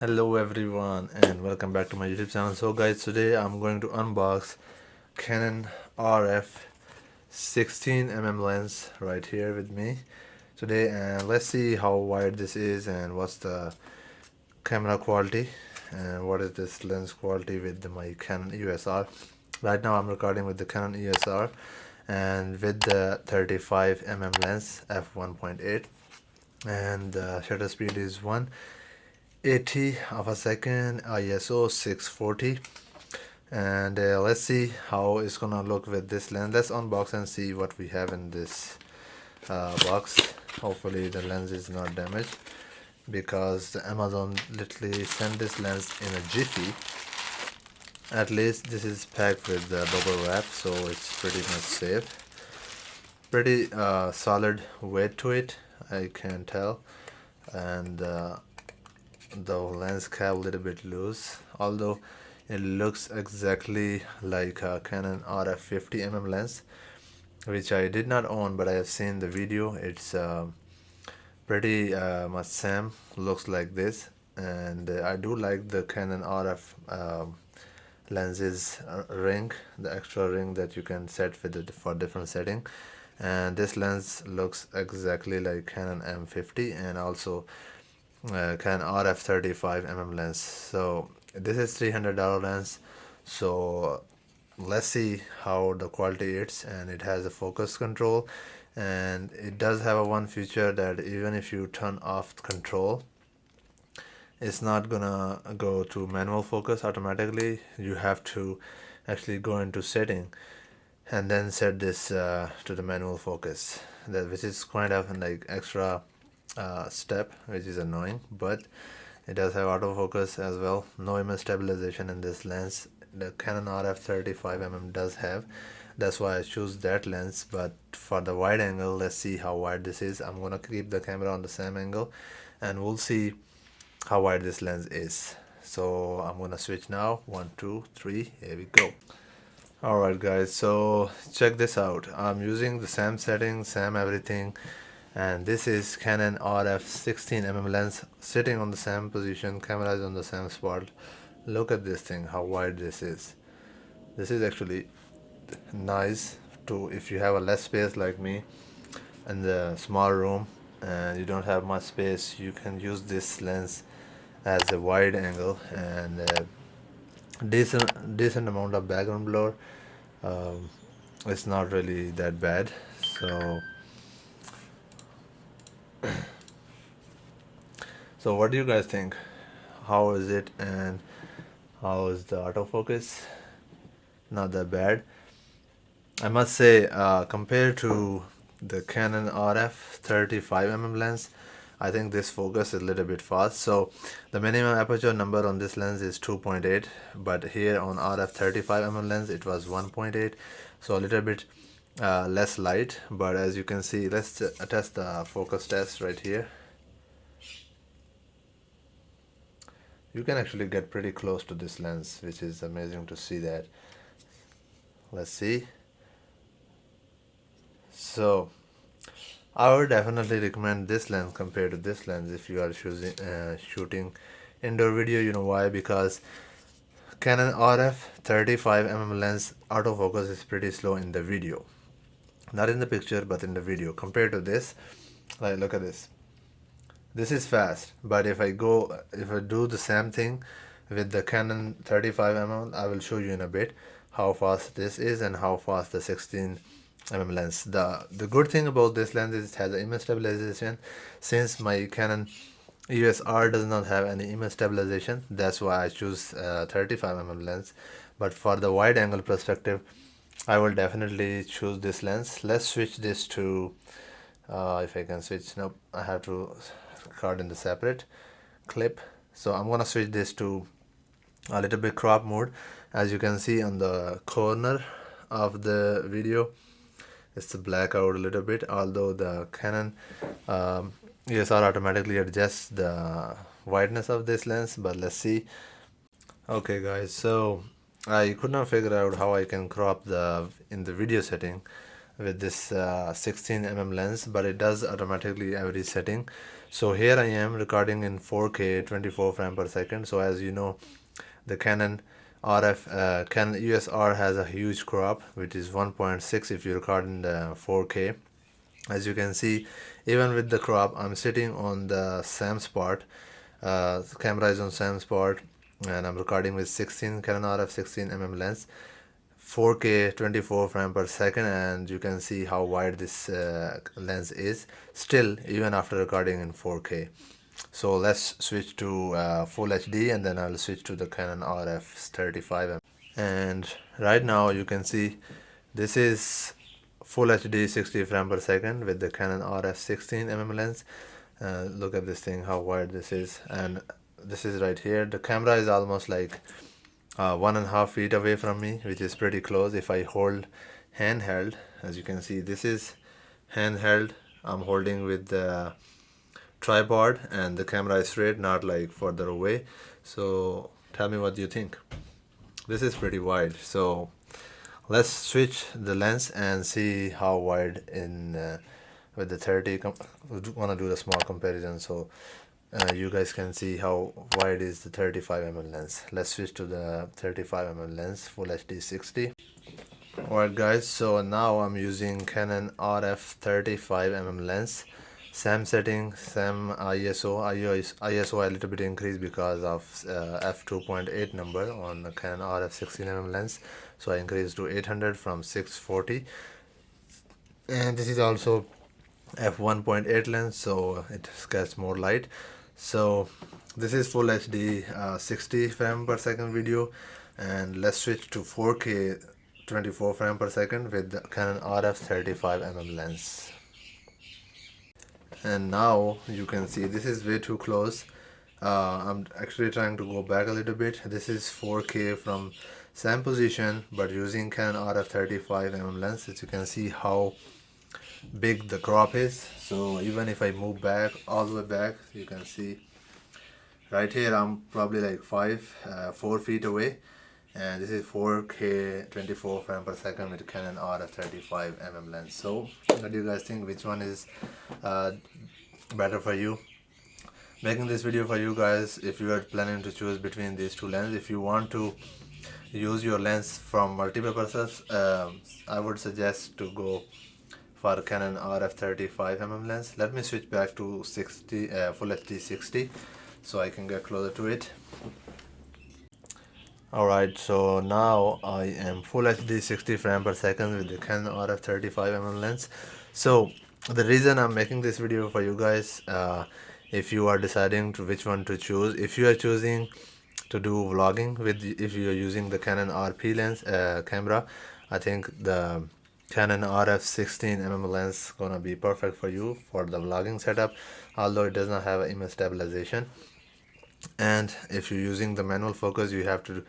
Hello everyone and welcome back to my YouTube channel. So guys, today I'm going to unbox Canon RF 16mm lens right here with me today, and let's see how wide this is and what's the camera quality and what is this lens quality with my Canon EOS R. Right now I'm recording with the Canon EOS R and with the 35mm lens f1.8, and the shutter speed is 1/80 of a second, ISO 640. And let's see how it's gonna look with this lens. Let's unbox and see what we have in this box. Hopefully the lens is not damaged, because the Amazon literally sent this lens in a jiffy. At least this is packed with the bubble wrap, so it's pretty much safe. Pretty solid weight to it, I can tell. And the lens cap a little bit loose, although it looks exactly like a Canon RF 50mm lens, which I did not own, but I have seen the video. It's pretty much same, looks like this. And I do like the Canon RF lenses ring, the extra ring that you can set with it for different setting. And this lens looks exactly like Canon M50 and also Canon RF 35mm lens. So this is $300 lens. So let's see how the quality is. And it has a focus control, and it does have a one feature that even if you turn off control, it's not gonna go to manual focus automatically. You have to actually go into setting and then set this to the manual focus, which is kind of like extra step, which is annoying. But it does have autofocus as well. No image stabilization in this lens. The Canon RF 35mm does have. That's why I choose that lens. But for the wide angle, let's see how wide this is. I'm gonna keep the camera on the same angle and we'll see how wide this lens is. So I'm gonna switch now. 1, 2, 3, here we go. Alright guys, so check this out. I'm using the same setting, same everything, and this is Canon RF 16mm lens sitting on the same position. Camera is on the same spot. Look at this thing, how wide this is. This is actually nice to, if you have a less space like me in the small room and you don't have much space, you can use this lens as a wide angle and decent amount of background blur. It's not really that bad. So what do you guys think? How is it, and how is the autofocus? Not that bad, I must say. Compared to the Canon RF 35mm lens, I think this focus is a little bit fast. So the minimum aperture number on this lens is 2.8, but here on RF 35mm lens it was 1.8, so a little bit less light. But as you can see, let's test the focus test right here. You can actually get pretty close to this lens, which is amazing to see that. Let's see. So I would definitely recommend this lens compared to this lens if you are shooting indoor video. You know why? Because Canon RF 35mm lens autofocus is pretty slow in the video, not in the picture but in the video. Compared to this, like, look at this. This is fast, but if I do the same thing with the Canon 35mm, I will show you in a bit how fast this is and how fast the 16mm lens. The good thing about this lens is it has an image stabilization. Since my Canon EOS R does not have any image stabilization, that's why I choose 35mm lens. But for the wide angle perspective, I will definitely choose this lens. Let's switch this to if I can switch. Nope, I have to record in the separate clip. So I'm gonna switch this to a little bit crop mode. As you can see on the corner of the video, it's black out a little bit, although the Canon ESR automatically adjusts the wideness of this lens. But let's see. Okay guys, so I could not figure out how I can crop in the video setting with this 16mm lens, but it does automatically every setting. So here I am recording in 4K 24 frames per second. So as you know, the Canon Canon USR has a huge crop, which is 1.6 if you record in the 4K. As you can see, even with the crop, I'm sitting on the SAM spot. The camera is on SAM spot, and I'm recording with Canon RF 16mm lens, 4K 24 frames per second, and you can see how wide this lens is still even after recording in 4K. So let's switch to full HD, and then I'll switch to the Canon RF 35mm. And right now you can see this is full HD 60 frames per second with the Canon RF 16mm lens. Look at this thing, how wide this is, and this is right here. The camera is almost like 1.5 feet away from me, which is pretty close. If I hold handheld, as you can see, this is handheld. I'm holding with the tripod, and the camera is straight, not like further away. So tell me what you think. This is pretty wide. So let's switch the lens and see how wide in with the 30. Want to do the small comparison, so you guys can see how wide is the 35mm lens. Let's switch to the 35mm lens, full HD 60. Alright guys, so now I'm using Canon RF 35mm lens. SAM setting, SAM ISO a little bit increased because of f2.8 number on the Canon RF 16mm lens, so I increased to 800 from 640. And this is also f1.8 lens, so it gets more light. So this is full HD 60 frame per second video, and let's switch to 4K 24 frame per second with the Canon RF 35mm lens. And now you can see this is way too close. I'm actually trying to go back a little bit. This is 4K from SAM position, but using Canon RF 35mm lens, as you can see how big the crop is. So even if I move back all the way back, you can see right here I'm probably like 4 feet away, and this is 4K 24 frames per second with Canon RF 35mm lens. So what do you guys think? Which one is better for you? Making this video for you guys if you are planning to choose between these two lenses. If you want to use your lens from multiple purposes, I would suggest to go for Canon RF 35mm lens. Let me switch back to 60 full HD 60 so I can get closer to it. Alright, so now I am full HD 60 frames per second with the Canon RF 35mm lens. So the reason I'm making this video for you guys, if you are deciding to which one to choose, if you are choosing to do vlogging with, if you are using the Canon RP lens camera, I think the Canon RF 16mm lens gonna be perfect for you for the vlogging setup, although it does not have image stabilization. And if you're using the manual focus, you have to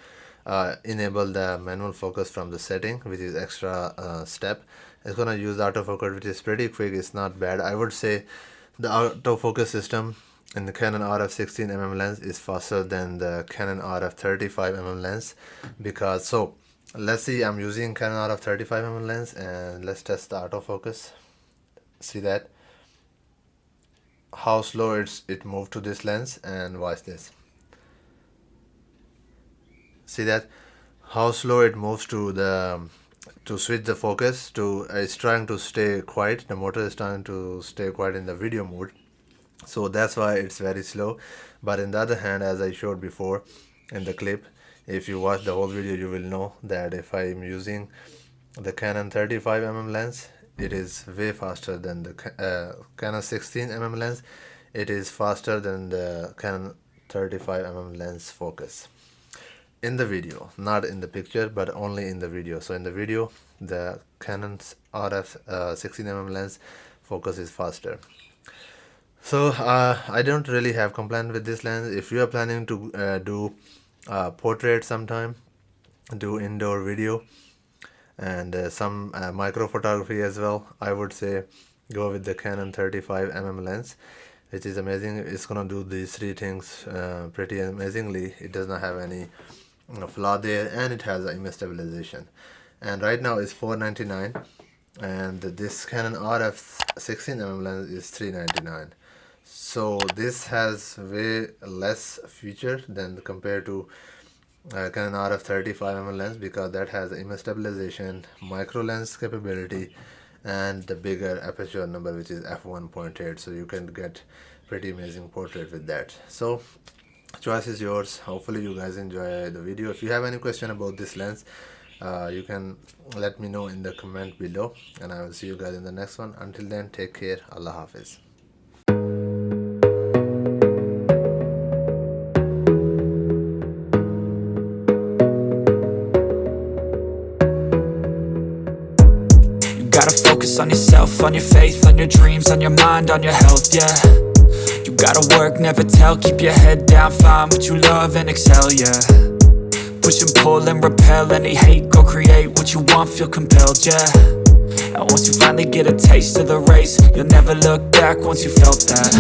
enable the manual focus from the setting, which is extra step. It's gonna use autofocus, which is pretty quick. It's not bad. I would say the autofocus system in the Canon RF 16mm lens is faster than the Canon RF 35mm lens, because so let's see, I'm using Canon RF 35mm lens, and let's test the autofocus. See that how slow it moved to this lens, and watch this. See that how slow it moves to the to switch the focus to it's trying to stay quiet. The motor is trying to stay quiet in the video mode, so that's why it's very slow. But in the other hand, as I showed before in the clip, if you watch the whole video, you will know that if I'm using the Canon 35mm lens, it is way faster than the Canon 16mm lens. It is faster than the Canon 35mm lens focus in the video, not in the picture, but only in the video. So in the video, the Canon's RF 16mm lens focus is faster. So I don't really have complaint with this lens. If you are planning to do portrait sometime, do indoor video, and some micro photography as well, I would say go with the Canon 35mm lens, which is amazing. It's gonna do these three things pretty amazingly. It does not have any flaw there, and it has image stabilization. And right now it's $499, and this Canon RF 16mm lens is $399. So this has way less feature than compared to Canon RF 35mm lens, because that has image stabilization, micro lens capability, and the bigger aperture number, which is f1.8. So you can get pretty amazing portrait with that. So choice is yours. Hopefully you guys enjoy the video. If you have any question about this lens, you can let me know in the comment below, and I will see you guys in the next one. Until then, take care. Allah Hafiz. Gotta focus on yourself, on your faith, on your dreams, on your mind, on your health, yeah. You gotta work, never tell, keep your head down, find what you love and excel, yeah. Push and pull and repel any hate, go create what you want, feel compelled, yeah. And once you finally get a taste of the race, you'll never look back once you felt that.